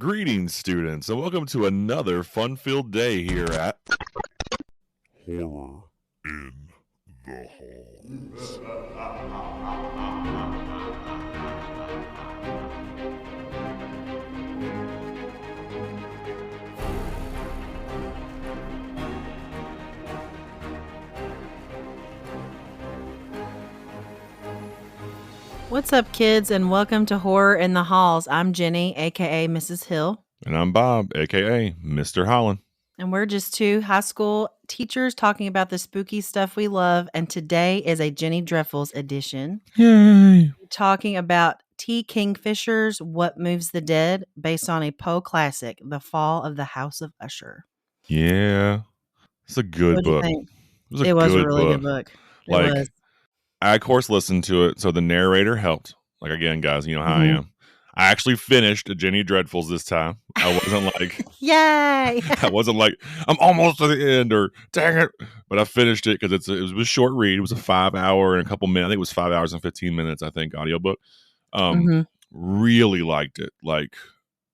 Greetings, students, and welcome to another fun-filled day here at Horror in the Halls. What's up, kids, and welcome to Horror in the Halls. I'm Jenny, aka Mrs. Hill. And I'm Bob, aka Mr. Holland. And we're just two high school teachers talking about the spooky stuff we love. And today is a Jenny Dreffels edition. Yay! We're talking about T. Kingfishers' What Moves the Dead, based on a Poe classic, The Fall of the House of Usher. Yeah. It's a good What do you book. think? It was a really good book. It was. I, of course, listened to it, so the narrator helped. Like, again, guys, you know how I am. I actually finished a Jenny Dreadfuls this time. I wasn't like, yay! I wasn't like, I'm almost to the end or dang it. But I finished it because it was a short read. It was a 5 hour and a couple minutes. I think it was 5 hours and 15 minutes, audiobook. Really liked it. Like,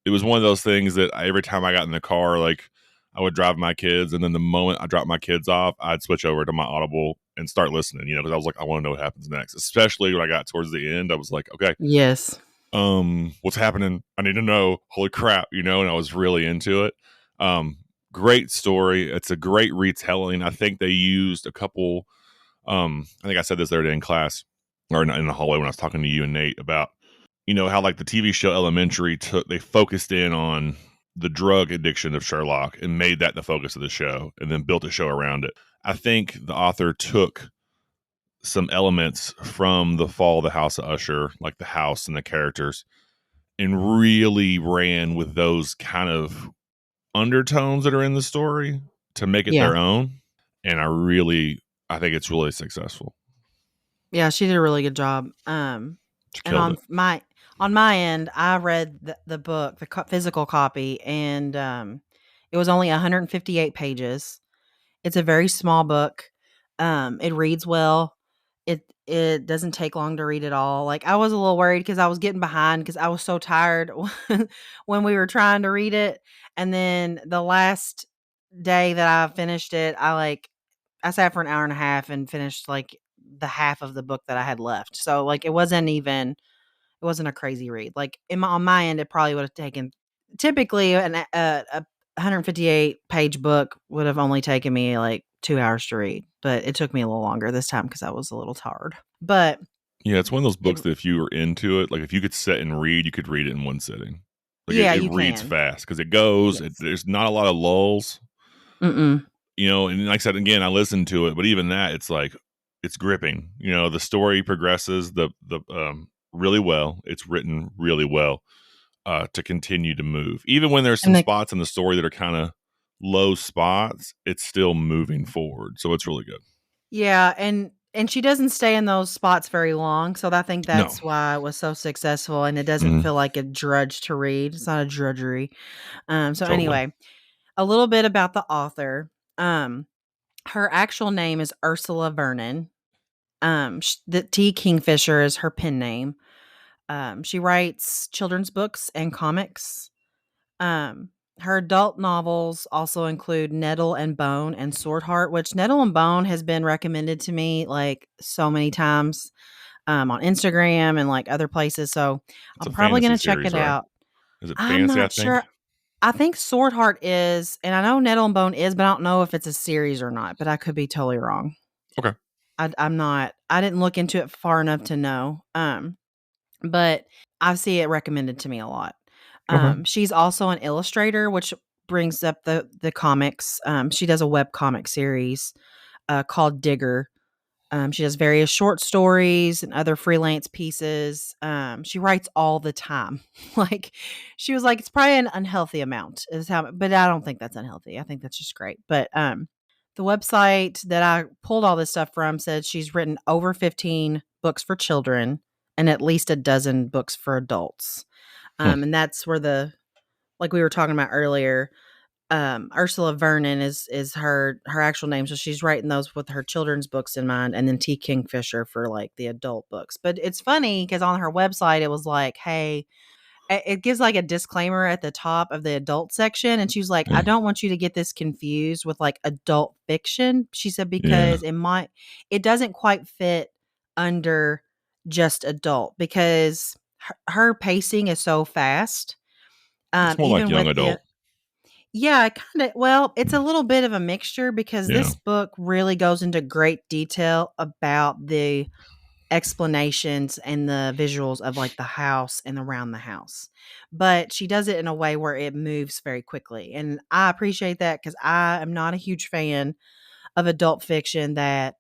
it was one of those things that every time I got in the car, like, I would drive my kids, and then the moment I dropped my kids off, I'd switch over to my Audible and start listening, because I was like, I want to know what happens next. Especially when I got towards the end, I was like, okay. Yes. What's happening? I need to know. Holy crap, and I was really into it. Great story. It's a great retelling. I think they used a couple, I think I said this the other day in class, or in the hallway when I was talking to you and Nate about, how like the TV show Elementary they focused in on the drug addiction of Sherlock and made that the focus of the show and then built a show around it. I think the author took some elements from the Fall of the House of Usher, like the house and the characters, and really ran with those kind of undertones that are in the story to make it their own. And I think it's really successful. Yeah, she did a really good job. And on my end, I read the book, the physical copy, and it was only 158 pages. It's a very small book. It reads well. It doesn't take long to read at all. Like, I was a little worried because I was getting behind because I was so tired when we were trying to read it. And then the last day that I finished it, I sat for an hour and a half and finished like the half of the book that I had left. So like it wasn't a crazy read. Like on my end, it probably would have taken, typically a 158 page book would have only taken me like 2 hours to read, but it took me a little longer this time because I was a little tired. But yeah, it's one of those books that if you were into it, like if you could sit and read, you could read it in one sitting. Like it reads fast because it goes. Yes. There's not a lot of lulls. And like I said, again, I listened to it, but even that, it's like it's gripping. The story progresses really well. It's written really well to continue to move. Even when there's some spots in the story that are kind of low spots, it's still moving forward. So it's really good. Yeah, and she doesn't stay in those spots very long. So I think that's why it was so successful, and it doesn't feel like a drudge to read. It's not a drudgery. Anyway, a little bit about the author. Her actual name is Ursula Vernon. The T. Kingfisher is her pen name. She writes children's books and comics. Her adult novels also include Nettle and Bone and Sword Heart, which Nettle and Bone has been recommended to me like so many times on Instagram and like other places. So I'm probably going to check it out. Is it fantasy? I'm not sure. I think Sword Heart is, and I know Nettle and Bone is, but I don't know if it's a series or not, but I could be totally wrong. Okay. I didn't look into it far enough to know. But I see it recommended to me a lot. She's also an illustrator, which brings up the comics. She does a web comic series called Digger. She does various short stories and other freelance pieces. She writes all the time. Like, she was like, it's probably an unhealthy amount, but I don't think that's unhealthy. I think that's just great. But the website that I pulled all this stuff from said she's written over 15 books for children and at least a dozen books for adults. And that's where like we were talking about earlier, Ursula Vernon is her actual name. So she's writing those with her children's books in mind, and then T. Kingfisher for like the adult books. But it's funny because on her website, it was like, hey, it gives like a disclaimer at the top of the adult section, and she was like, I Yeah. don't want you to get this confused with like adult fiction. She said Yeah. because it doesn't quite fit under just adult because her pacing is so fast. It's more like Even young with adult. yeah, kind of. Well, it's a little bit of a mixture because Yeah. this book really goes into great detail about the explanations and the visuals of like the house and around the house. But she does it in a way where it moves very quickly. And I appreciate that because I am not a huge fan of adult fiction that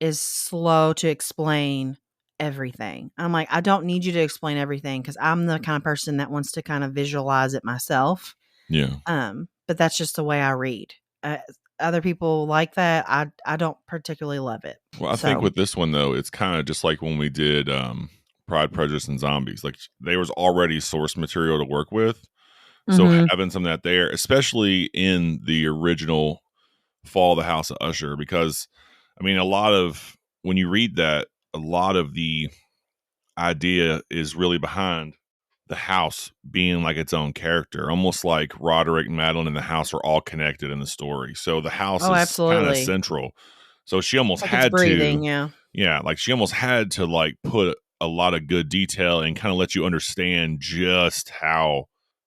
is slow to explain everything. I'm like, I don't need you to explain everything because I'm the kind of person that wants to kind of visualize it myself. Yeah. But that's just the way I read. Uh, Other people like that. I don't particularly love it. Well, I think So, with this one though, it's kind of just like when we did Pride, Prejudice, and Zombies. Like there was already source material to work with, so mhm. having some of that there, especially in the original Fall of the House of Usher, because I mean, a lot of when you read that, a lot of the idea is really behind the house being like its own character, almost like Roderick, Madeline, and the house are all connected in the story. So the house Oh, is kind of absolutely. central. So she almost Like it's had to, breathing, yeah. yeah, like she almost had to like put a lot of good detail and kind of let you understand just how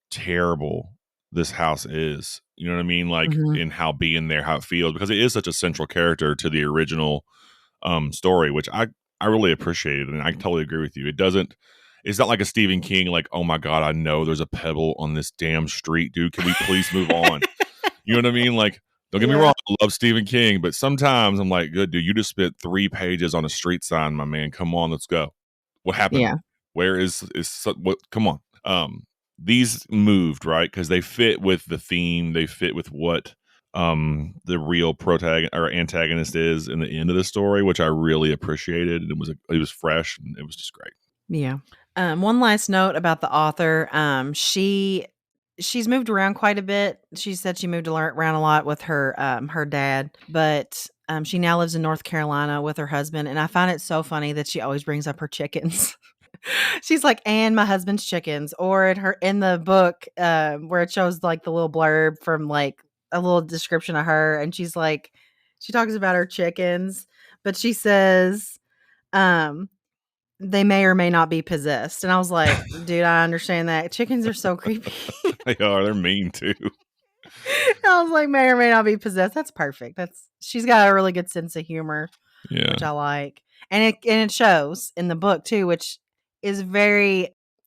terrible this house is. You know what I mean? Like Mhm. in how being there, how it feels, because it is such a central character to the original story, which I really appreciated, and I totally agree with you. It doesn't. It's not like a Stephen King, like, oh my god, I know there's a pebble on this damn street, dude. Can we please move on? You know what I mean? Like, don't get me Yeah. wrong, I love Stephen King, but sometimes I'm like, good dude, you just spent 3 pages on a street sign, my man. Come on, let's go. What happened? Yeah. Where what? Come on. These moved right because they fit with the theme. They fit with what the real protagonist or antagonist is in the end of the story, which I really appreciated. It was fresh and it was just great. Yeah. One last note about the author. She's moved around quite a bit. She said she moved around a lot with her dad, but she now lives in North Carolina with her husband. And I find it so funny that she always brings up her chickens. She's like, and my husband's chickens, or in the book where it shows like the little blurb from like a little description of her, and she's like, she talks about her chickens, but she says, um, they may or may not be possessed. And I was like, dude, I understand that. Chickens are so creepy. They are. They're mean too. I was like, may or may not be possessed. That's perfect. She's got a really good sense of humor, Yeah. which I like. And it shows in the book too, which is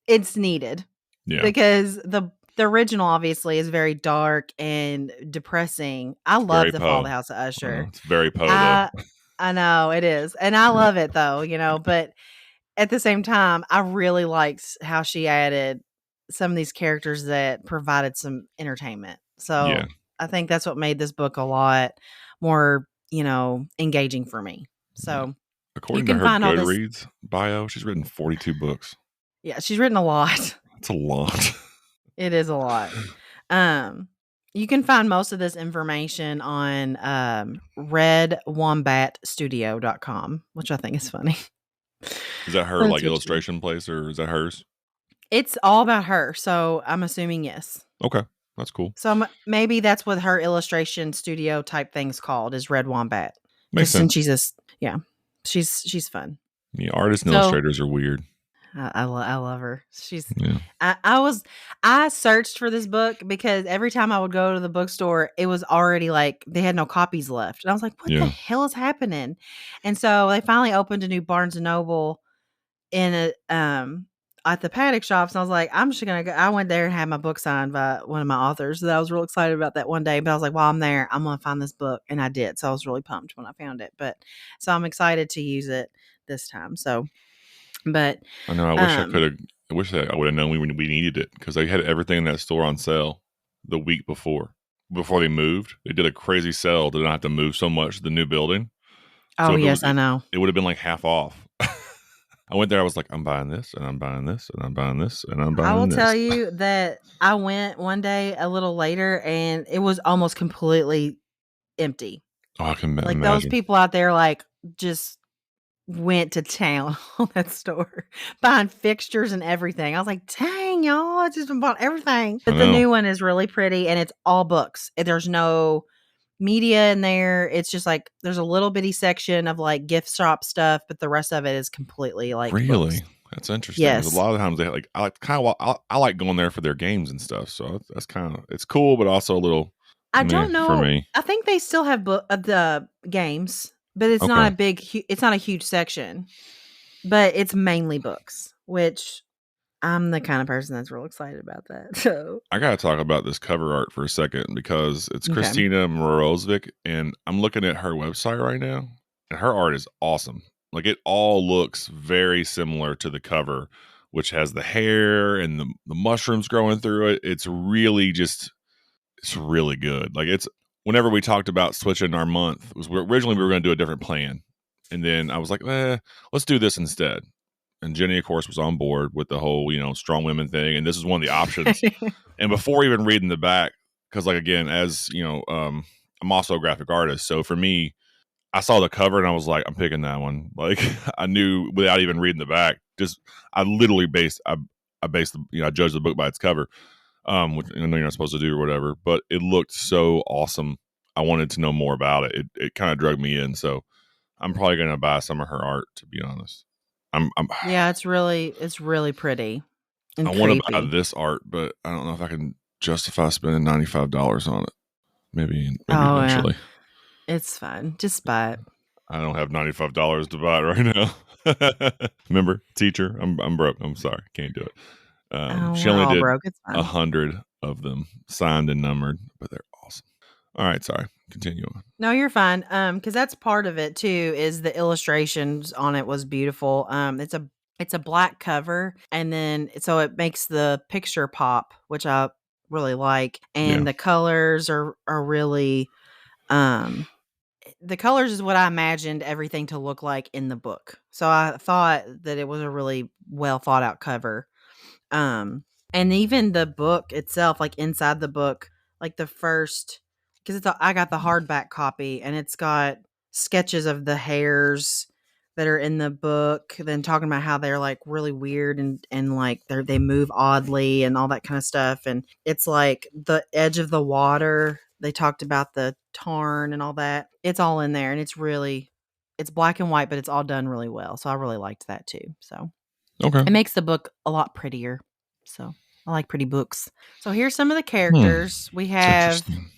it's needed Yeah. because the original obviously is very dark and depressing. I It's very love The Fall of Poe. the House of Usher. It's very Poe though. I I know it is. And I love it though, but at the same time, I really liked how she added some of these characters that provided some entertainment. Yeah. So I think that's what made this book a lot more, engaging for me. Yeah. So you According to can her find all this. Goodreads bio, she's written 42 books. Yeah, she's written a lot. That's a lot. It is a lot. Um, you can find most of this information on redwombatstudio.com, which I think is funny. Is that her That's like what she did. illustration place or is that hers? It's all about her, so I'm assuming yes. Okay. That's cool. So maybe that's what her illustration studio type thing's called is Red Wombat. Makes Because since sense. yeah, she's fun. Yeah, artists and So illustrators are weird. I love her. Yeah. I searched for this book because every time I would go to the bookstore, it was already like they had no copies left, and I was like, "What the Yeah. hell is happening?" And so they finally opened a new Barnes and Noble in at the Paddock shops, and I was like, I'm just gonna go. I went there and had my book signed by one of my authors. So I was real excited about that one day. But I was like, while I'm there, I'm gonna find this book, and I did. So I was really pumped when I found it. But so I'm excited to use it this time. So, but I know. I wish I um, could have. I wish that I would have known we needed it because they had everything in that store on sale the week before. Before they moved, they did a crazy sale to not have to move so much to the new building. So oh if yes, I know. it would have been like half off. I went there. I was like, I'm buying this, and I'm buying this, and I'm buying this, and I'm I will buying tell this. you that I went one day a little later, and it was almost completely empty. Oh, I can Like those imagine. people out there, like just went to town on that store, buying fixtures and everything. I was like, dang, y'all, I just bought everything. I But the know. new one is really pretty and it's all books. There's no media in there. It's just like there's a little bitty section of like gift shop stuff, but the rest of it is completely like books. Really? That's interesting because a Yes. lot of times they like I like kind of I like going there for their games and stuff. So that's kind of it's cool, but also a little I meh don't for know. me. I think they still have the games, but it's Okay. not a it's not a huge section, but it's mainly books, which I'm the kind of person that's real excited about that. So, I gotta talk about this cover art for a second because it's okay. Christina Morozvic, and I'm looking at her website right now, and her art is awesome. Like it all looks very similar to the cover, which has the hair and the mushrooms growing through it. It's really just it's really good. Like it's whenever we talked about switching our month, originally we were going to do a different plan, and then I was like, let's do this instead. And Jenny, of course, was on board with the whole strong women thing, and this is one of the options. And before even reading the back, because like again, as I'm also a graphic artist, so for me, I saw the cover and I was like, I'm picking that one. Like I knew without even reading the back. Just I literally based I judged the book by its cover, which I know you're not supposed to do or whatever. But it looked so awesome. I wanted to know more about it. It kind of drug me in. So I'm probably gonna buy some of her art. To be honest, Yeah, it's really pretty I and want to buy creepy. this art, but I don't know if I can justify spending $95 on it. Maybe Oh yeah, eventually. it's fine. Just buy it. I don't have $95 to buy it right now. Remember, teacher, I'm broke. I'm sorry, can't do it. Oh, She we're only all did broke. It's fine. 100 of them signed and numbered, but they're awesome. All right, sorry. Continue on. No, you're fine. Because that's part of it too. Is the illustrations on it was beautiful. It's a black cover, and then so it makes the picture pop, which I really like. Yeah. And the colors are really the colors is what I imagined everything to look like in the book. So I thought that it was a really well thought out cover. And even the book itself, like inside the book, like the first, because I got the hardback copy, and it's got sketches of the hairs that are in the book, then talking about how they're like really weird and like they move oddly and all that kind of stuff. And it's like the edge of the water. They talked about the tarn and all that. It's all in there, and it's black and white, but it's all done really well. So I really liked that too. So Okay. it makes the book a lot prettier. So I like pretty books. So here's some of the Hmm. characters. We It's have interesting.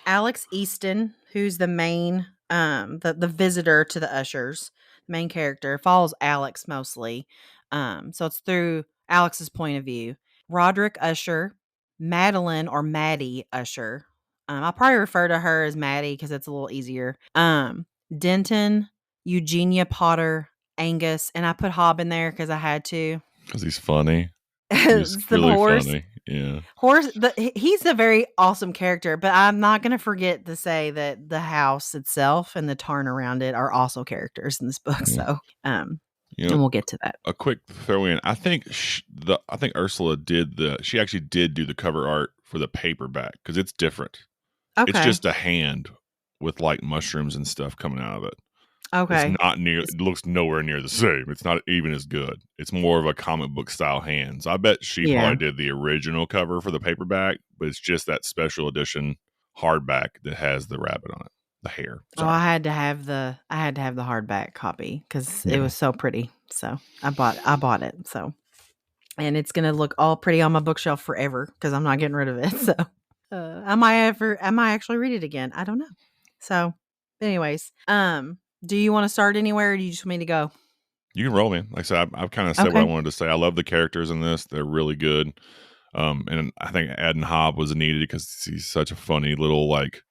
Alex Easton, who's the main the visitor to the Ushers. Main character follows Alex mostly. So it's through Alex's point of view. Roderick Usher, Madeline or Maddie Usher. I'll probably refer to her as Maddie because it's a little easier. Denton, Eugenia Potter, Angus, and I put Hob in there because I had to. Because he's funny. He's It's the really horse. funny. Yeah. He's a very awesome character, but I'm not going to forget to say that the house itself and the tarn around it are also characters in this book. Yeah. So, You and know, we'll get to that. a quick throw in. I think I think Ursula she actually did do the cover art for the paperback because it's different. It's Okay. just a hand with like mushrooms and stuff coming out of it. It's Okay. not near. It looks nowhere near the same. It's not even as good. It's more of a comic book style hand. So I bet she Yeah. probably did the original cover for the paperback, but it's just that special edition hardback that has the rabbit on it, the hair. Oh, Sorry. I had to have the hardback copy because it Yeah. was so pretty. So I bought it. So, and it's gonna look all pretty on my bookshelf forever because I'm not getting rid of it. So, I might actually read it again? I don't know. So, anyways, do you want to start anywhere, or do you just want me to go? You can roll, man. Like I said, I've kind of said what I Okay. wanted to say. I love the characters in this; they're really good. And I think Adam Hobb was needed because he's such a funny little like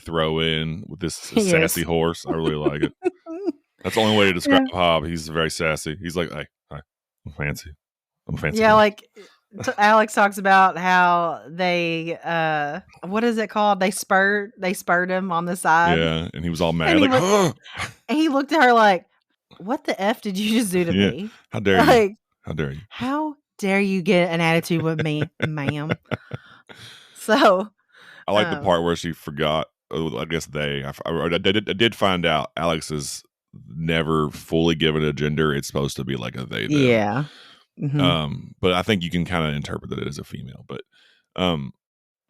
throw in with this He sassy is. horse. I really like it. That's the only way to describe Yeah. Hobb. He's very sassy. He's like, hey, hi, I'm fancy. I'm a fancy Yeah, horse. like Alex talks about how they what is it called? They spurred him on the side. Yeah, and he was all mad, And like, huh? he looked at her like, "What the F did you just do to Yeah, me? how dare you? Like, How dare you? how dare you get an attitude with me, ma'am?" So, I like the part where she forgot. I guess I did find out Alex is never fully given a gender. It's supposed to be like a they them. Yeah. Mm-hmm. But I think you can kind of interpret that it as a female. But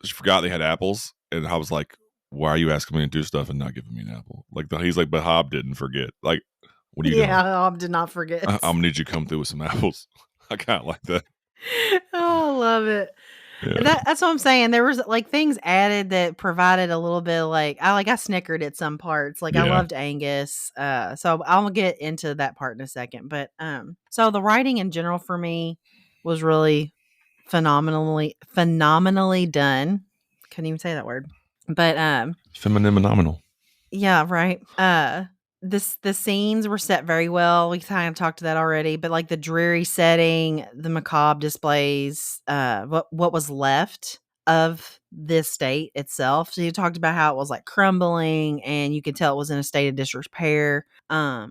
she forgot they had apples, and I was like, "Why are you asking me to do stuff and not giving me an apple?" Like he's like, "But Hob didn't forget." Like, what are you doing? Yeah, I did not forget. I'm gonna need you to come through with some apples. I kind of like that. Oh, I love it. Yeah. That's what I'm saying. There was like things added that provided a little bit of, I snickered at some parts. Like I Yeah. loved Angus. So I'll get into that part in a second. But so the writing in general for me was really phenomenally done. Couldn't even say that word. But Feminine phenomenal. yeah, right. The scenes were set very well. We kind of talked to that already, but like the dreary setting, the macabre displays, what was left of this state itself. So you talked about how it was like crumbling, and you could tell it was in a state of disrepair. I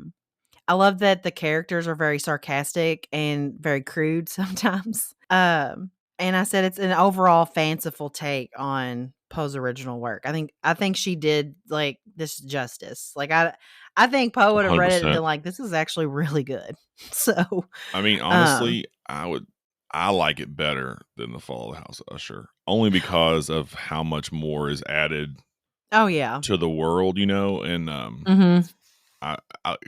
love that the characters are very sarcastic and very crude sometimes. And I said it's an overall fanciful take on Poe's original work. I think she did like this justice. Like I think Poe would have read it and 100%. been like, this is actually really good. So I mean, um honestly, I like it better than the Fall of the House of Usher, only because of how much more is added oh yeah. to the world, and Mm-hmm.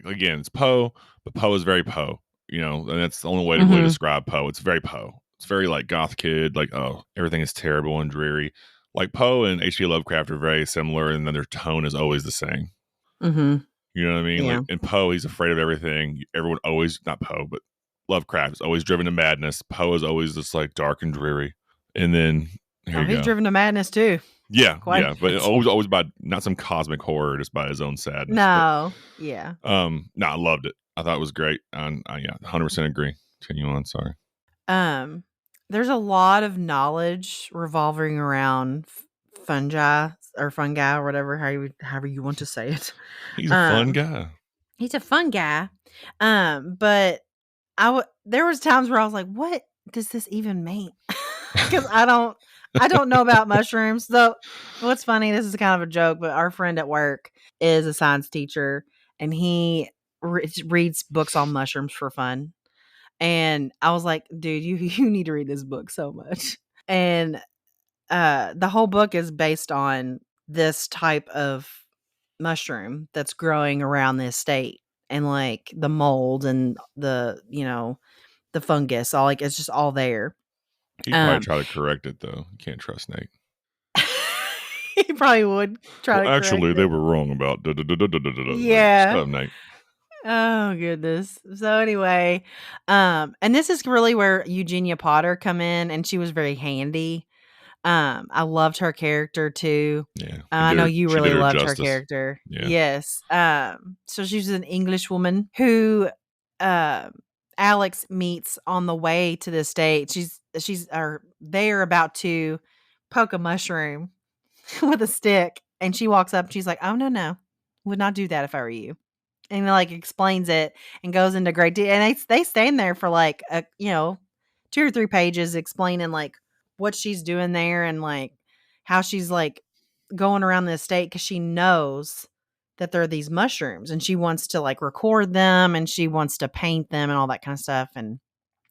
again, it's Poe, but Poe is very Poe, and that's the only way to really Mm-hmm. describe Poe. It's very Poe. It's very like goth kid, like, oh, everything is terrible and dreary. Like Poe and H.P. Lovecraft are very similar, and then their tone is always the same. Mm-hmm. You know what I mean? Yeah. Like in Poe, he's afraid of everything. Everyone always, not Poe, but Lovecraft is always driven to madness. Poe is always just like dark and dreary. And then here Oh, you he's go. driven to madness too. Yeah, Quite a but bit. always by not some cosmic horror, just by his own sadness. But No. Yeah. no, I loved it. I thought it was great. And yeah, 100% agree. Continue on. Sorry. Um, there's a lot of knowledge revolving around fungi or whatever, however you want to say it. He's a fun Um, guy. he's a fun guy. But there was times where I was like, what does this even mean? Because I don't know about mushrooms. So what's funny, this is kind of a joke, but our friend at work is a science teacher, and he reads books on mushrooms for fun. And I was like, dude, you need to read this book so much. And the whole book is based on this type of mushroom that's growing around the estate, and like the mold and the fungus, all like it's just all there. He'd probably Um try to correct it, though. You can't trust Nate. he probably would try Well, to correct actually, they it. were wrong about like, shut Yeah. up, Nate. Oh goodness. So anyway, and this is really where Eugenia Potter come in, and she was very handy. I loved her character too. Yeah, I know you she did really her loved her justice. character. Yeah. Yes. So she's an English woman who uh, Alex meets on the way to the state. They are about to poke a mushroom with a stick, and she walks up. And she's like, "Oh no, would not do that if I were you." And like explains it and goes into great detail. And they stand there for like 2 or 3 pages explaining like what she's doing there, and like how she's like going around the estate because she knows that there are these mushrooms, and she wants to like record them, and she wants to paint them and all that kind of stuff. And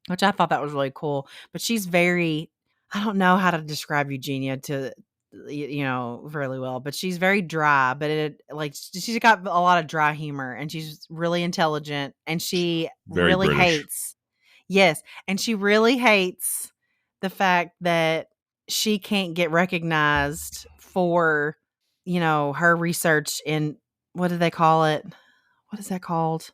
which I thought that was really cool. But she's very, I don't know how to describe Eugenia to really well, but she's very dry, but she's got a lot of dry humor, and she's really intelligent, and she Very really British. hates, yes, and she really hates the fact that she can't get recognized for, her research in, what do they call it? What is that called?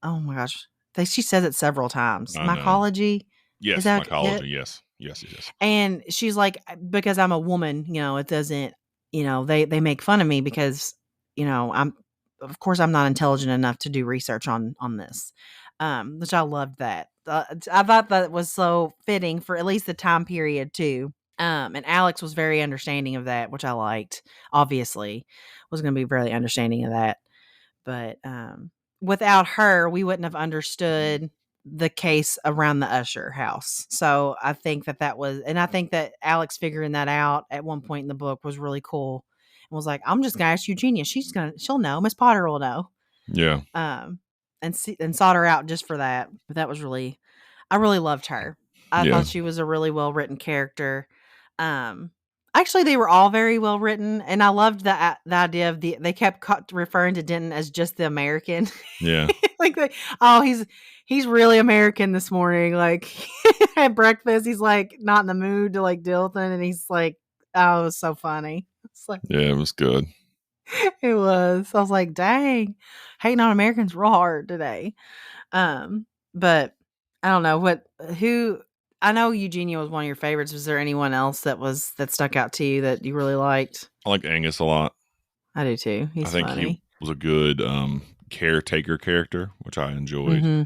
Oh my gosh. She says it several times. I know. Mycology? Is Yes, that it? mycology. Yes. Yes, yes. And she's like, because I'm a woman, it doesn't, they make fun of me because, of course I'm not intelligent enough to do research on this. Which I loved that. I thought that was so fitting for at least the time period too. And Alex was very understanding of that, which I liked. Obviously, was going to be very understanding of that. But without her, we wouldn't have understood the case around the Usher house. So I think and I think that Alex figuring that out at one point in the book was really cool. And was like, I'm just gonna ask Eugenia. She'll know. Miss Potter will know. Yeah. um, and sought her out just for that. But that was really, I really loved her. I Yeah. thought she was a really well written character. Um, Actually, they were all very well written, and I loved the idea of they kept referring to Denton as just the American. Yeah. Like, oh, he's really American this morning. Like at breakfast, he's like not in the mood to like deal with it, and he's like, oh, it was so funny. It's like Yeah, it was good. it was. I was like, dang, hating on Americans real hard today. But I don't know who. I know Eugenia was one of your favorites. Was there anyone else that stuck out to you that you really liked? I like Angus a lot. I do too. I He's think he funny. was a good caretaker character, which I enjoyed. Mm-hmm.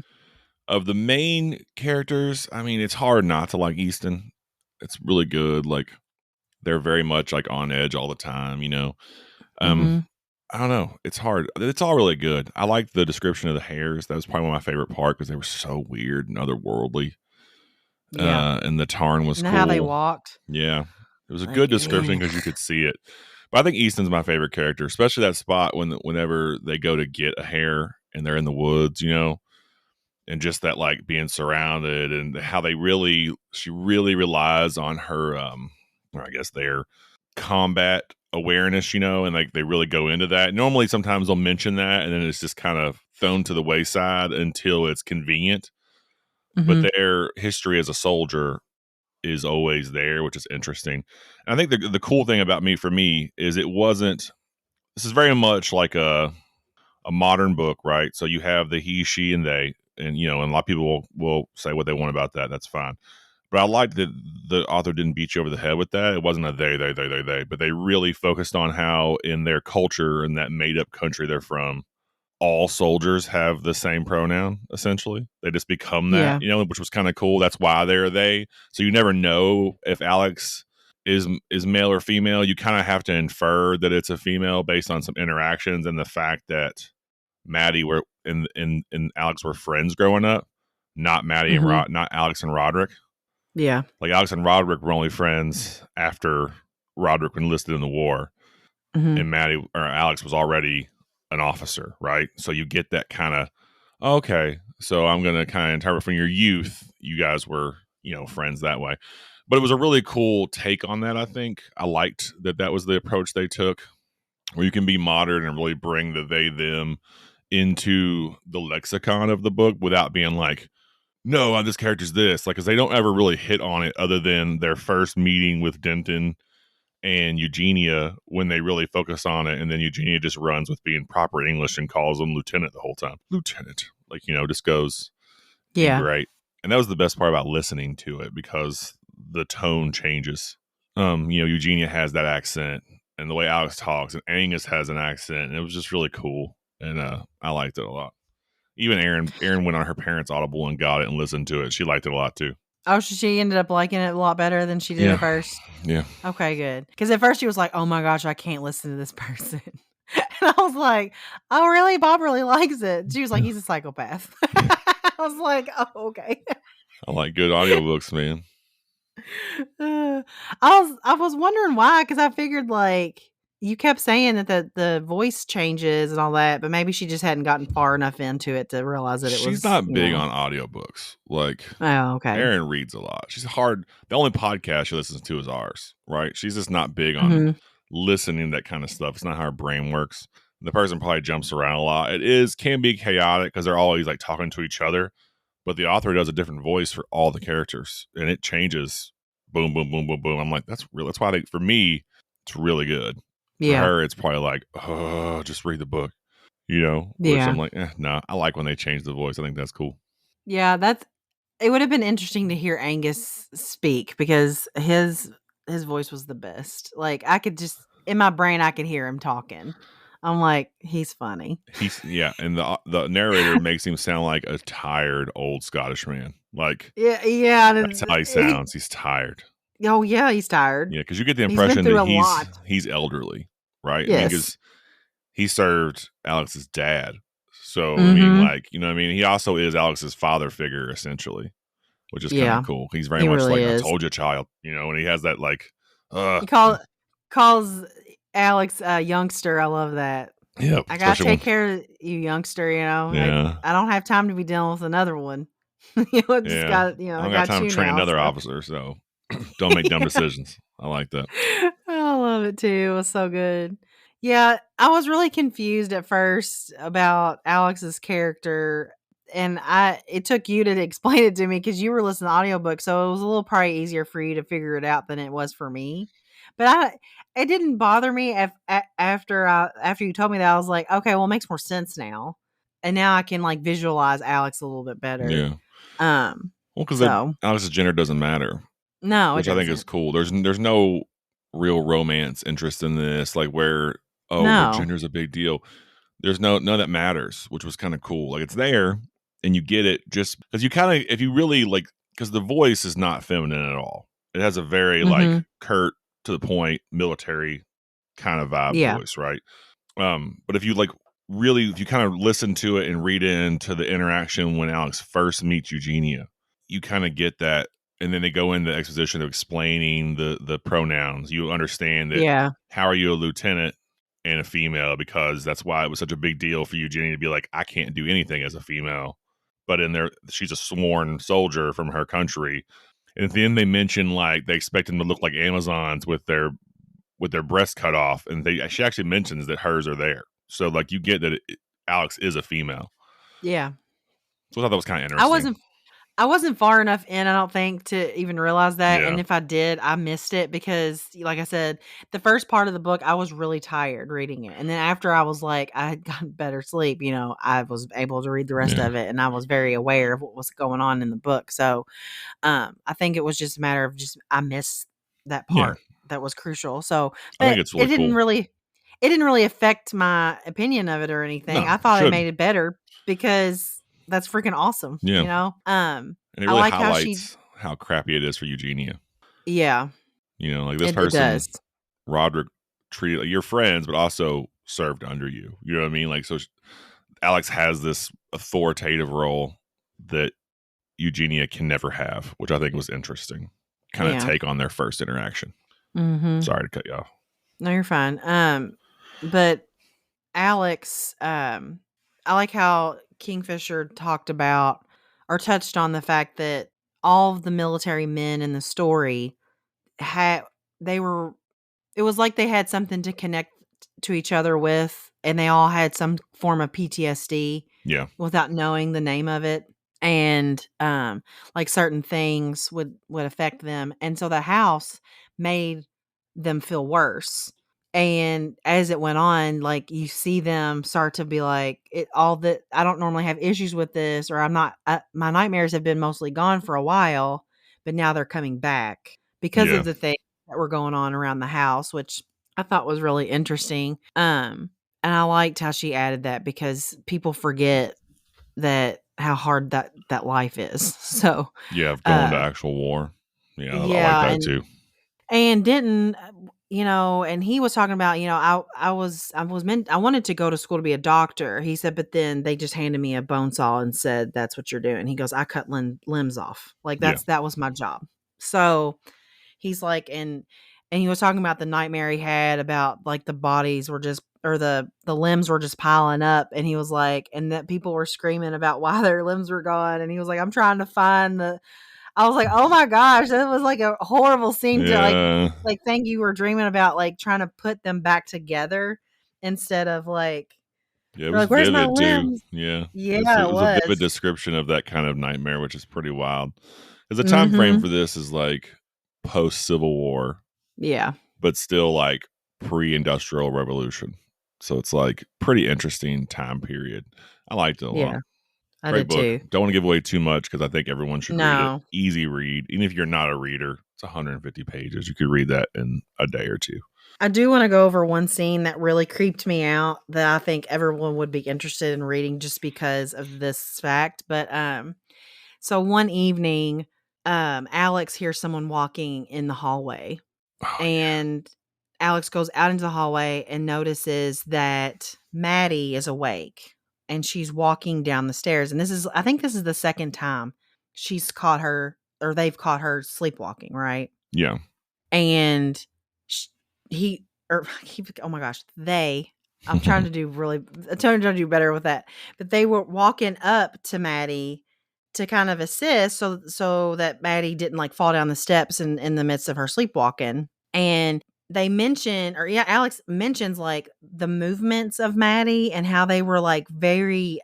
Of the main characters, I mean, it's hard not to like Easton. It's really good. Like they're very much like on edge all the time, you know. Um, Mm-hmm. I don't know. It's hard. It's all really good. I liked the description of the hairs. That was probably one of my favorite part because they were so weird and otherworldly. Yeah. And the tarn was And how they cool. walked. Yeah, it was a Like, good description because you could see it. But I think Easton's my favorite character, especially that spot whenever they go to get a hare and they're in the woods, you know, and just that like being surrounded and how she really relies on her, or I guess their combat awareness, you know, and like they really go into that. Normally, sometimes they'll mention that and then it's just kind of thrown to the wayside until it's convenient. But mm-hmm. their history as a soldier is always there, which is interesting. And I think the cool thing about for me is it wasn't. This is very much like a modern book, right? So you have the he, she, and they, and you know, and a lot of people will say what they want about that. That's fine. But I like that the author didn't beat you over the head with that. It wasn't a they, but they really focused on how in their culture and that made up country they're from, all soldiers have the same pronoun essentially. They just become that, Yeah. you know, which was kind of cool. That's why they're they. So you never know if Alex is male or female. You kind of have to infer that it's a female based on some interactions and the fact that Maddie were and Alex were friends growing up, not Maddie and Mm-hmm. not Alex and Roderick. Yeah. Like Alex and Roderick were only friends after Roderick enlisted in the war, Mm-hmm. and Maddie or Alex was already an officer, right? So you get that kind of okay. So I'm gonna kind of interpret from your youth, you guys were, you know, friends that way. But it was a really cool take on that. I think I liked that was the approach they took, where you can be modern and really bring the they them into the lexicon of the book without being like, no, this character's this, like, because they don't ever really hit on it other than their first meeting with Denton and Eugenia when they really focus on it, and then Eugenia just runs with being proper English and calls him lieutenant the whole time. Lieutenant, like, you know, just goes be Yeah. great. And that was the best part about listening to it because the tone changes. You know, Eugenia has that accent and the way Alex talks, and Angus has an accent, and it was just really cool. And I liked it a lot. Even Erin went on her parents' Audible and got it and listened to it. She liked it a lot too. Oh, so she ended up liking it a lot better than she did Yeah. at first. Yeah. Okay, good. Because at first she was like, "Oh my gosh, I can't listen to this person," and I was like, "Oh, really? Bob really likes it." She was like, "He's a psychopath." I was like, "Oh, okay." I like good audiobooks, man. I was wondering why, because I figured like you kept saying that the voice changes and all that, but maybe she just hadn't gotten far enough into it to realize that it She's was, not big on audiobooks. Like, Oh, okay. Erin reads a lot. She's hard. The only podcast she listens to is ours, right? She's just not big on Mhm. listening to that kind of stuff. It's not how her brain works. The person probably jumps around a lot. It can be chaotic because they're always like talking to each other, but the author does a different voice for all the characters and it changes. Boom, boom, boom, boom, boom. I'm like, that's real. That's why for me, it's really good. For Yeah. her, it's probably like, oh, just read the book, you know, which Yeah. I'm like, nah, I like when they change the voice. I think that's cool. Yeah, it would have been interesting to hear Angus speak because his voice was the best. Like I could just in my brain I could hear him talking. I'm like, he's funny. Yeah, and the narrator makes him sound like a tired old Scottish man. Like Yeah, yeah. that's how he sounds. He's tired. Oh yeah, he's tired. Yeah, because you get the He's been impression through that a lot. he's elderly, right? I mean, Yes. because he served Alex's dad. So I mean, Mhm. like, you know what I mean? He also is Alex's father figure, essentially, which is kind of Yeah. cool. He's very He much really like, I is. told you, child, you know, and he has that like He calls Alex a youngster. I love that. Yeah, I gotta especially when take care of you, youngster. yeah, I don't have time to be dealing with another one. Just yeah. got I I don't got got time to you train now. another So officer, so don't make dumb decisions. I like that. I love it too. It was so good. Yeah, I was really confused at first about Alex's character. And it took you to explain it to me because you were listening to the audiobook, so it was a little probably easier for you to figure it out than it was for me. But it didn't bother me after you told me that. I was like, okay, well, it makes more sense now, and now I can like visualize Alex a little bit better. Yeah. Um, Well, because so Alex's gender doesn't matter, no, it which I think is doesn't. cool. There's no real romance interest in this, like where their No. gender's a big deal. There's none that matters, which was kind of cool. Like it's there and you get it just because you kind of if you really like because the voice is not feminine at all. It has a very like Mm-hmm. curt to the point military kind of vibe Yeah. voice, right? But if you like really if you kind of listen to it and read into the interaction when Alex first meets Eugenia, you kind of get that and then they go into the exposition of explaining the pronouns. You understand that Yeah. how are you a lieutenant and a female because that's why it was such a big deal for Eugenia to be like, I can't do anything as a female. But in there, she's a sworn soldier from her country. And at the end, they mention like they expect them to look like Amazons with their breasts cut off, and she actually mentions that hers are there. So like you get that Alex is a female. Yeah. So I thought that was kind of I interesting. wasn't I wasn't far enough in, I don't think, to even realize that, and Yeah, if I did, I missed it because, like I said, the first part of the book, I was really tired reading it, and then after I was like, I had gotten better sleep, I was able to read the rest yeah, of it, and I was very aware of what was going on in the book, so, I think it was just a matter of just I missed that yeah. part that was crucial, so I think but it's really cool. it didn't really affect my opinion of it or anything. No, I thought it shouldn't. made it better because that's freaking awesome, Yeah, and it I really like how she highlights how crappy it is for Eugenia. yeah, Like this it person, does. Roderick, treated like your friends, but also served under you. You know what I mean? Like, so Alex has this authoritative role that Eugenia can never have, which I think was interesting. Kind of Yeah. take on their first interaction. Mhm. Sorry to cut you off. No, you're fine. But Alex, I like how Kingfisher talked about or touched on the fact that all of the military men in the story had they were it was like they had something to connect to each other with, and they all had some form of PTSD Yeah, without knowing the name of it. And like certain things would affect them. And so the house made them feel worse. And as it went on, like you see them start to be like, it all that I don't normally have issues with this, or I'm not, my nightmares have been mostly gone for a while, but now they're coming back because yeah, of the things that were going on around the house, which I thought was really interesting. And I liked how she added that because people forget that how hard that life is. So, yeah. Going to uh, actual war. Yeah, I like yeah, that too. and Denton, and he was talking about, I wanted to go to school to be a doctor. He said, but then they just handed me a bone saw and said, that's what you're doing. He goes, I cut limbs off. Like Yeah, that was my job. So he's like, and he was talking about the nightmare he had about like the bodies were just or the limbs were just piling up, and he was like, and that people were screaming about why their limbs were gone, and he was like, I'm trying to find the. I was like, oh my gosh, that was like a horrible scene to yeah, think you were dreaming about like trying to put them back together instead of like yeah. It they're was like, where's my vivid too. limbs? Yeah, Yeah, it it was a vivid was. description of that kind of nightmare, which is pretty wild. Because the time frame Mm-hmm. for this is like post Civil War, Yeah. but still like pre-industrial revolution. So it's like pretty interesting time period. I liked it a lot. Yeah. I Great did book. too. Don't want to give away too much because I think everyone should read it. No. Easy read. Even if you're not a reader, it's 150 pages. You could read that in a day or two. I do want to go over one scene that really creeped me out that I think everyone would be interested in reading just because of this fact. But so one evening, Alex hears someone walking in the hallway, Oh and Alex goes out into the hallway and notices that Maddie is awake and she's walking down the stairs. And I think this is the second time she's caught her or they've caught her sleepwalking, right? yeah. And sh he or oh my gosh, they I'm trying to do better with that. But they were walking up to Maddie to kind of assist so that Maddie didn't like fall down the steps in the midst of her sleepwalking. And they mention, or yeah, Alex mentions like the movements of Maddie and how they were like very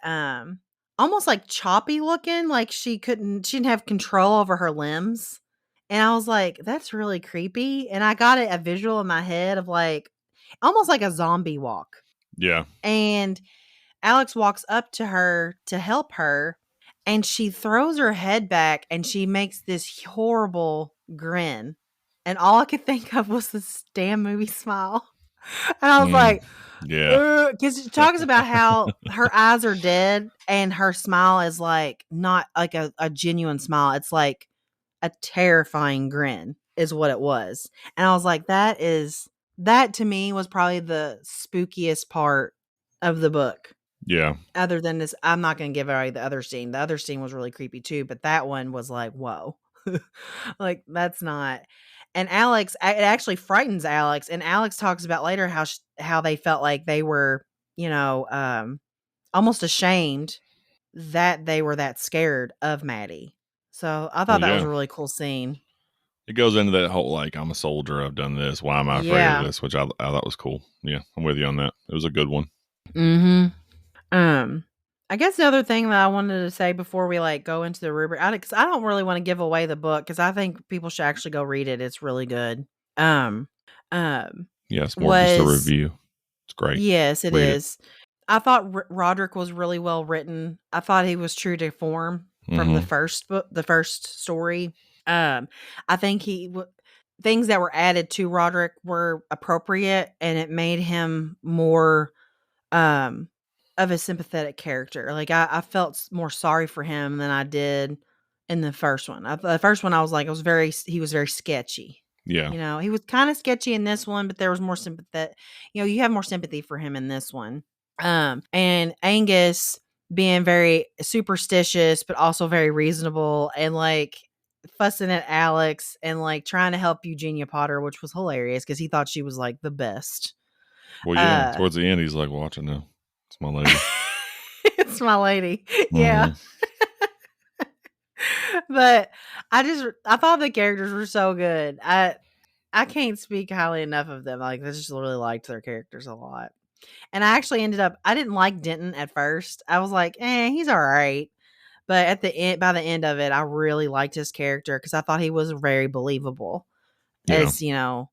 almost like choppy looking, like she didn't have control over her limbs. And I was like, that's really creepy. And I got a visual in my head of like almost like a zombie walk. Yeah. And Alex walks up to her to help her, and she throws her head back and she makes this horrible grin. And all I could think of was this damn movie smile. And I was Mm, like, yeah. because she talks about how her eyes are dead and her smile is like not like a genuine smile. It's like a terrifying grin, is what it was. And I was like, that to me was probably the spookiest part of the book. Yeah. Other than this, I'm not going to give away the other scene. The other scene was really creepy too, but that one was like, whoa. Like, that's not. And Alex, it actually frightens Alex. And Alex talks about later how they felt like they were, almost ashamed that they were that scared of Maddie. So I Well, thought that was yeah. a really cool scene. It goes into that whole like, I'm a soldier, I've done this, why am I afraid of Yeah. this, which I thought was cool. Yeah, I'm with you on that. It was a good one. Mm-hmm. I guess the other thing that I wanted to say before we like go into the rubric, because I don't really want to give away the book because I think people should actually go read it. It's really good. Um, um, Yeah, it's more of just a was review. It's great. Yes, it Read it. is. I thought Roderick was really well written. I thought he was true to form from the Mm-hmm. first book, the first story. Um, I think things that were added to Roderick were appropriate, and it made him more um of a sympathetic character. Like I felt more sorry for him than I did in the first one. The first one I was like, he was very sketchy. Yeah. He was kind of sketchy in this one, but there was more sympathy. You have more sympathy for him in this one. And Angus being very superstitious, but also very reasonable and like fussing at Alex and like trying to help Eugenia Potter, which was hilarious because he thought she was like the best. Well, yeah. Uh, Towards the end, he's like, watching now. It's my lady. it's my lady. Yeah. Mm-hmm. But I thought the characters were so good. I can't speak highly enough of them. Like I just really liked their characters a lot. And I actually I didn't like Denton at first. I was like, he's all right. But by the end of it, I really liked his character because I thought he was very believable. Yeah.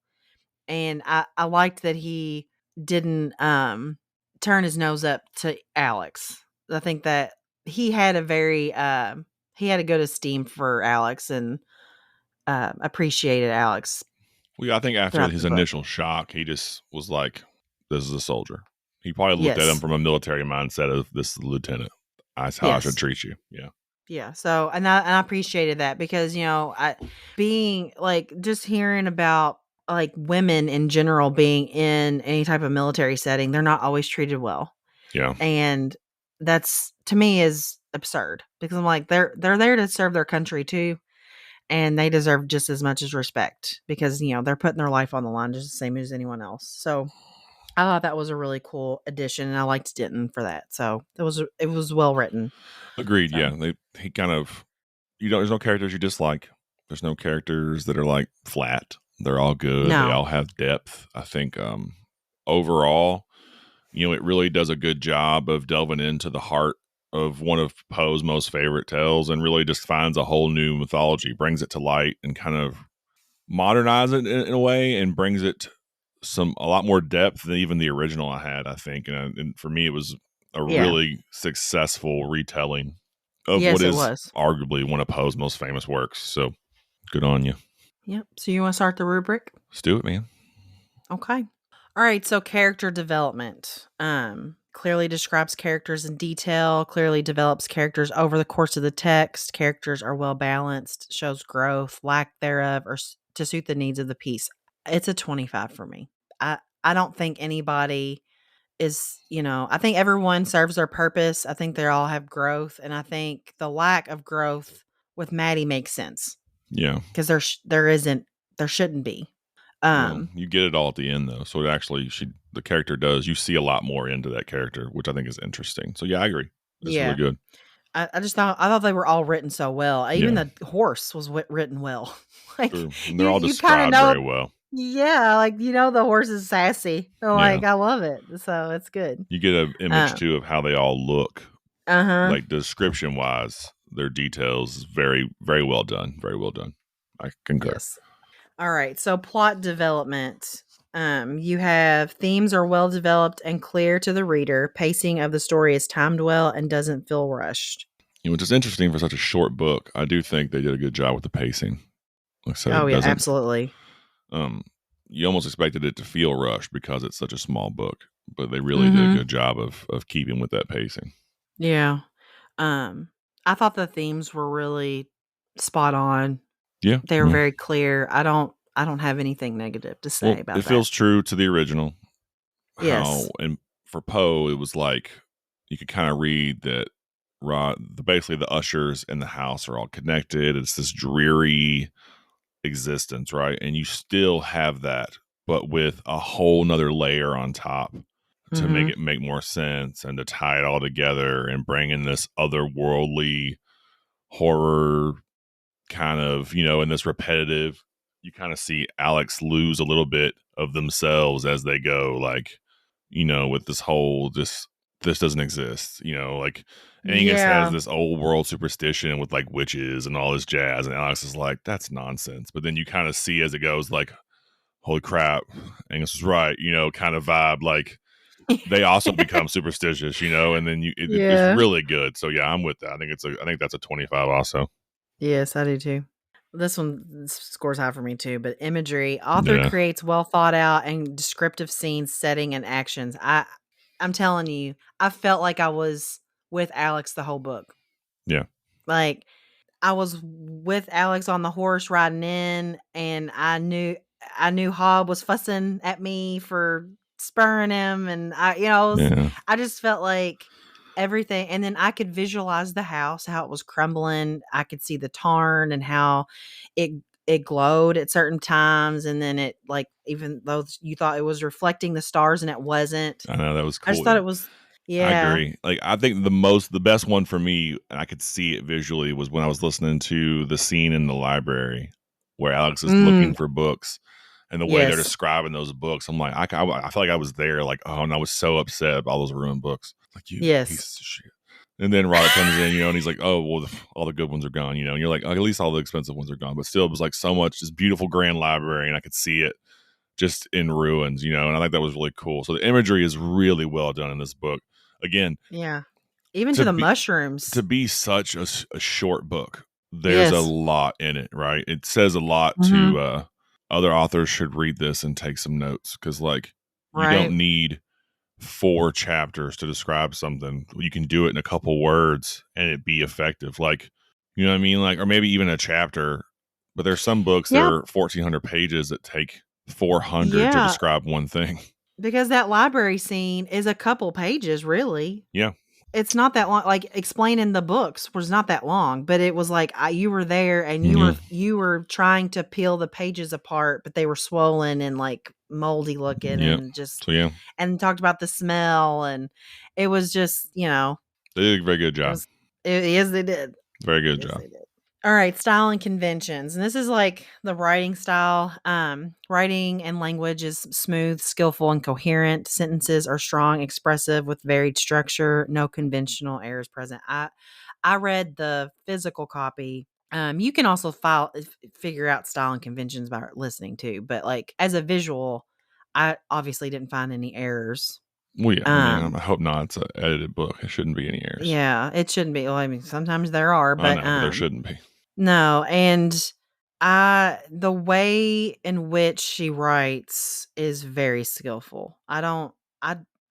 And I liked that he didn't turn his nose up to Alex. I think that he had he had a good esteem for Alex and appreciated Alex Well, yeah, I think after throughout his the book. initial shock, he just was like, this is a soldier. He probably looked at him Yes. from a military mindset of this is the lieutenant. That's how I should Yes. treat you. Yeah. Yeah. So and I appreciated that because I being like just hearing about like women in general being in any type of military setting, they're not always treated well. Yeah. And that's to me is absurd because I'm like they're there to serve their country too, and they deserve just as much as respect because they're putting their life on the line just the same as anyone else. So I thought that was a really cool addition, and I liked Denton for that. So it was well written. Agreed. So Yeah. He kind of, there's no characters you dislike. There's no characters that are like flat. They're all good. They no, all have depth. I think overall, it really does a good job of delving into the heart of one of Poe's most favorite tales and really just finds a whole new mythology, brings it to light and kind of modernize it in a way and brings it a lot more depth than even the original I had, I think. And for me, it was a yeah, really successful retelling of what yes, it is was. arguably one of Poe's most famous works. So good on you. Yep. So you want to start the rubric? Let's do it, man. Okay. All right, so character development. Clearly describes characters in detail, clearly develops characters over the course of the text. Characters are well balanced, shows growth, lack thereof, to suit the needs of the piece. It's a 25 for me. I don't think anybody I think everyone serves their purpose. I think they all have growth, and I think the lack of growth with Maddie makes sense Yeah. because there shouldn't be. Well, Um, you get it all at the end though, so it actually the character does. You see a lot more into that character, which I think is interesting. So yeah, I agree. It's really yeah. good. I thought they were all written so well. Even Yeah, the horse was written well. Like true. And they're all you kind of described know, very well. yeah, like you know the horse is sassy. Yeah, Like I love it, so it's good. you get an image Um, too of how they all look, uh-huh. like description wise. Their details is very very well done. Very well done. I concur. Yes. All right. So plot development. You have themes are well developed and clear to the reader. Pacing of the story is timed well and doesn't feel rushed. Which is interesting for such a short book. I do think they did a good job with the pacing. Like I said, Oh it yeah, doesn't. absolutely. Um, you almost expected it to feel rushed because it's such a small book, but they really did a Mhm. good job of keeping with that pacing. Yeah. Um I thought the themes were really spot on. Yeah, They were yeah. very clear. I don't have anything negative to say Well, it about that. feels true to the original. How Yes. and for Poe, it was like you could kind of read that. Basically the ushers and the house are all connected. It's this dreary existence, right? And you still have that, but with a whole nother layer on top to make Mhm. it make more sense and to tie it all together and bring in this otherworldly horror kind of, in this repetitive, you kind of see Alex lose a little bit of themselves as they go, like, with this doesn't exist, like Angus has Yeah. this old world superstition with like witches and all this jazz, and Alex is like, that's nonsense. But then you kind of see as it goes, like, holy crap, Angus was right, kind of vibe, like they also become superstitious, and then it's Yeah. really good. So yeah, I'm with that. I think that's a 25 also. Yes, I do too. This one scores high for me too, but imagery. Author Yeah. creates well thought out and descriptive scenes, setting, and actions. I'm telling you, I felt like I was with Alex the whole book. Yeah. Like I was with Alex on the horse riding in, and I knew Hob was fussing at me for spurring him, and Yeah. I just felt like everything, and then I could visualize the house, how it was crumbling. I could see the tarn and how it it glowed at certain times, and then it like even though you thought it was reflecting the stars and it wasn't. I know that was I just cool. thought it was I yeah. agree. Like I think the best one for me, and I could see it visually, was when I was listening to the scene in the library where Alex is looking Mm, for books, and the way they're yes. describing those books. I'm like, I feel like I was there. Like, oh, and I was so upset about all those ruined books. Like, you Yes. piece of shit. And then Roddick comes in, and he's like, oh, well, all the good ones are gone, and you're like, oh, at least all the expensive ones are gone. But still, it was like so much, this beautiful grand library, and I could see it just in ruins, and I think that was really cool. So the imagery is really well done in this book. Again, Yeah. Even to to the be mushrooms. to be such a short book, there's a Yes. lot in it, right? It says a lot Mhm. to other authors should read this and take some notes because, like, you Right. don't need 4 chapters to describe something. You can do it in a couple words and it be effective. Like, you know what I mean? Like, or maybe even a chapter. But there's some books that Yeah. are 1,400 pages that take 400 to Yeah. describe one thing. Because that library scene is a couple pages, really. Yeah. It's not that long. Like explaining the books was not that long, but it was like you were there and Yeah. you were trying to peel the pages apart, but they were swollen and like moldy looking Yeah. and just So yeah, and talked about the smell and it was just, they did a very good it job. was yes they did. Very good Yes job. they did. All right, style and conventions. And this is like the writing style. Writing and language is smooth, skillful, and coherent. Sentences are strong, expressive, with varied structure. No conventional errors present. I read the physical copy. You can also figure out style and conventions by listening to, but like as a visual, I obviously didn't find any errors. Well, yeah. I mean, Um, I hope not. It's an edited book. It shouldn't be any errors. yeah, it shouldn't be. Well, I mean, sometimes there are, I but know, but there shouldn't be. no, and I the way in which she writes is very skillful. I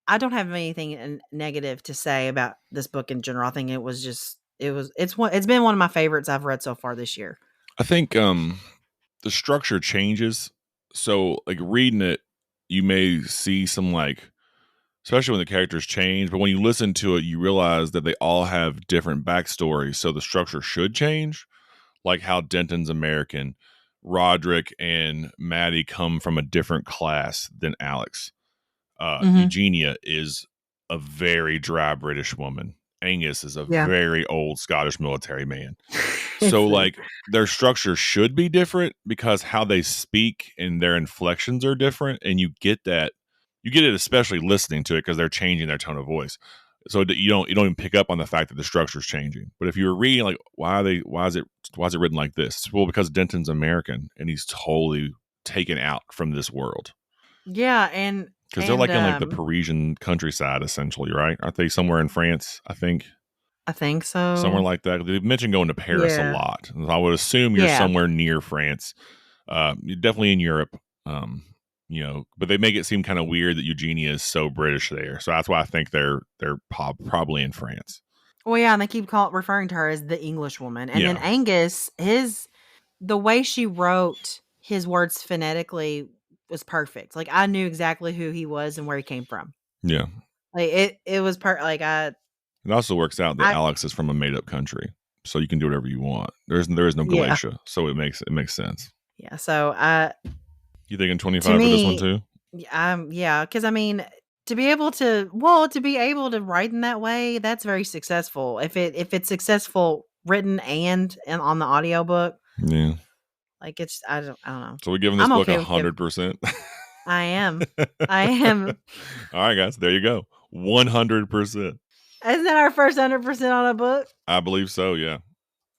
I don't have anything negative to say about this book in general. I think it was just it's been one of my favorites I've read so far this year. I think the structure changes. So like reading it, you may see some like, especially when the characters change, but when you listen to it, you realize that they all have different backstories. So the structure should change, like how Denton's American, Roderick and Maddie come from a different class than Alex. Mm-hmm. Eugenia is a very dry British woman. Angus is a Yeah. very old Scottish military man. So like their structure should be different because how they speak and their inflections are different, and you get that. You get it especially listening to it because they're changing their tone of voice. So that you don't even pick up on the fact that the structure is changing. But if you were reading like why is it written like this? Well, because Denton's American and he's totally taken out from this world. Yeah, and because they're like in like the Parisian countryside, essentially, right? Aren't they somewhere in France? I think so. Somewhere like that. They've mentioned going to Paris a lot. I would assume you're somewhere near France. You're definitely in Europe. But they make it seem kind of weird that Eugenia is so British there. So that's why I think they're probably in France. Well, yeah, and they keep referring to her as the English woman. And then Angus, the way she wrote his words phonetically was perfect. Like I knew exactly who he was and where he came from. Yeah. Like it was It also works out that Alex is from a made up country. So you can do whatever you want. There is no Galatia. So it makes sense. Yeah. So you thinking 25 for this one too? Yeah, because I mean, to be able to write in that way, that's very successful. If it's successful written and on the audiobook. Yeah. Like it's I don't know. So we're giving this book 100%. I am. All right, guys. There you go. 100%. Isn't that our first 100% on a book? I believe so, yeah.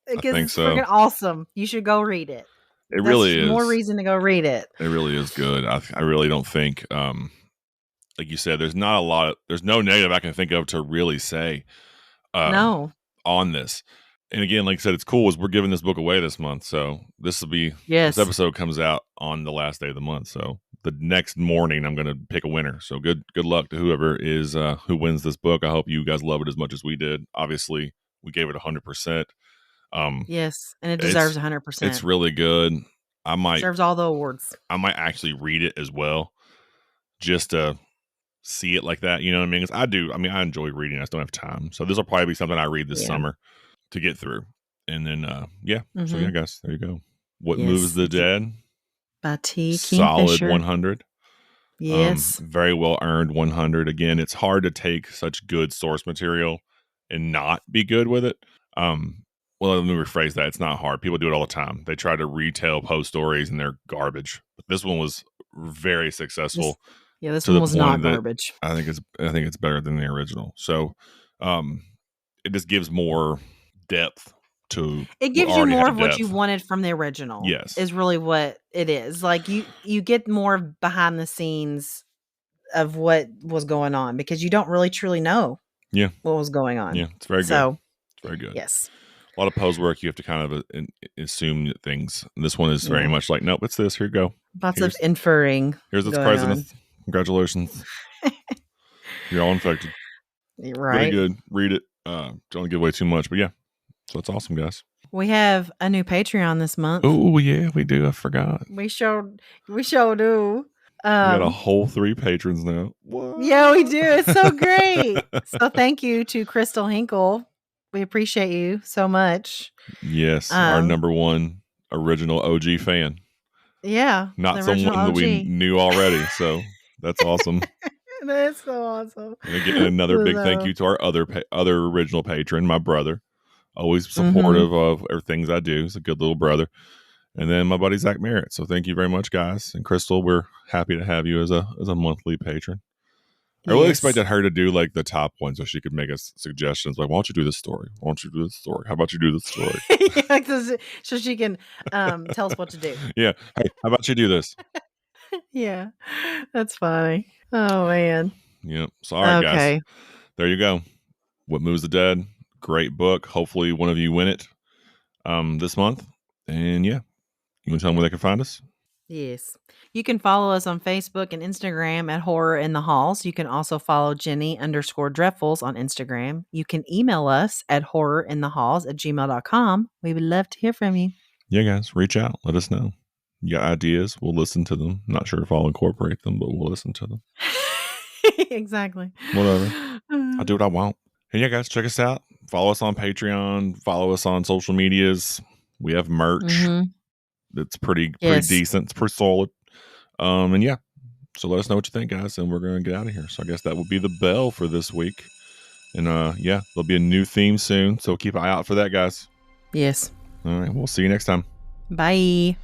I think it's freaking awesome. You should go read it. It really is. More reason to go read it. It really is good. I really don't think, like you said, there's no negative I can think of to really say on this. And again, like I said, it's cool is we're giving this book away this month. So this episode comes out on the last day of the month. So the next morning I'm going to pick a winner. So good luck to whoever is who wins this book. I hope you guys love it as much as we did. Obviously, we gave it 100%. Yes, and it deserves 100%. It's really good. Deserves all the awards. I might actually read it as well, just to see it like that. You know what I mean? 'Cause I do. I mean, I enjoy reading. I just don't have time. So this will probably be something I read this summer to get through. And then, So yeah, guys, there you go. What Moves the Dead? By T. Solid Kingfisher. 100. Yes. Very well earned 100. Again, it's hard to take such good source material and not be good with it. Well, let me rephrase that. It's not hard. People do it all the time. They try to retell Poe stories and they're garbage. But this one was very successful. This one was not garbage. I think it's better than the original. So, it just gives more depth to. It gives you more of what you wanted from the original. Yes, is really what it is. Like you get more behind the scenes of what was going on because you don't really truly know. Yeah, what was going on. Yeah, it's very good. So, it's very good. Yes. A lot of Poe's work, you have to kind of assume things. This one is very much like, nope, it's this. Here you go. Lots of inferring. Here's its president. Congratulations. You're all infected. Right. Pretty good. Read it. Don't give away too much, but yeah. So it's awesome, guys. We have a new Patreon this month. Oh yeah, we do. I forgot. We sure do. We got a whole 3 patrons now. What? Yeah, we do. It's so great. So thank you to Crystal Hinkle. We appreciate you so much. Yes, our number 1 original OG fan. Yeah. Not someone that we knew already. So that's awesome. That's so awesome. And again, another big thank you to our other original patron, my brother. Always supportive of things I do. He's a good little brother. And then my buddy Zach Merritt. So thank you very much, guys. And Crystal, we're happy to have you as a monthly patron. I really expected her to do like the top one so she could make us suggestions. Like, why don't you do this story? Why don't you do this story? How about you do this story? Yeah, so she can tell us what to do. Yeah. Hey, how about you do this? Yeah. That's funny. Oh, man. Yep. So, all right, guys. There you go. What Moves the Dead. Great book. Hopefully one of you win it this month. And yeah. You want to tell them where they can find us? Yes. You can follow us on Facebook and Instagram at Horror in the Halls. You can also follow Jenny_Dreffels on Instagram. You can email us at horrorinthehalls@gmail.com. We would love to hear from you. Yeah, guys, reach out. Let us know. You got ideas? We'll listen to them. Not sure if I'll incorporate them, but we'll listen to them. Exactly. Whatever. I'll do what I want. And yeah, guys, check us out. Follow us on Patreon. Follow us on social medias. We have merch. It's pretty Yes. decent. It's pretty solid. And yeah, so let us know what you think, guys, and we're gonna get out of here. So I guess that will be the bell for this week. And yeah, there'll be a new theme soon, so keep an eye out for that, guys. Yes. All right, we'll see you next time. Bye.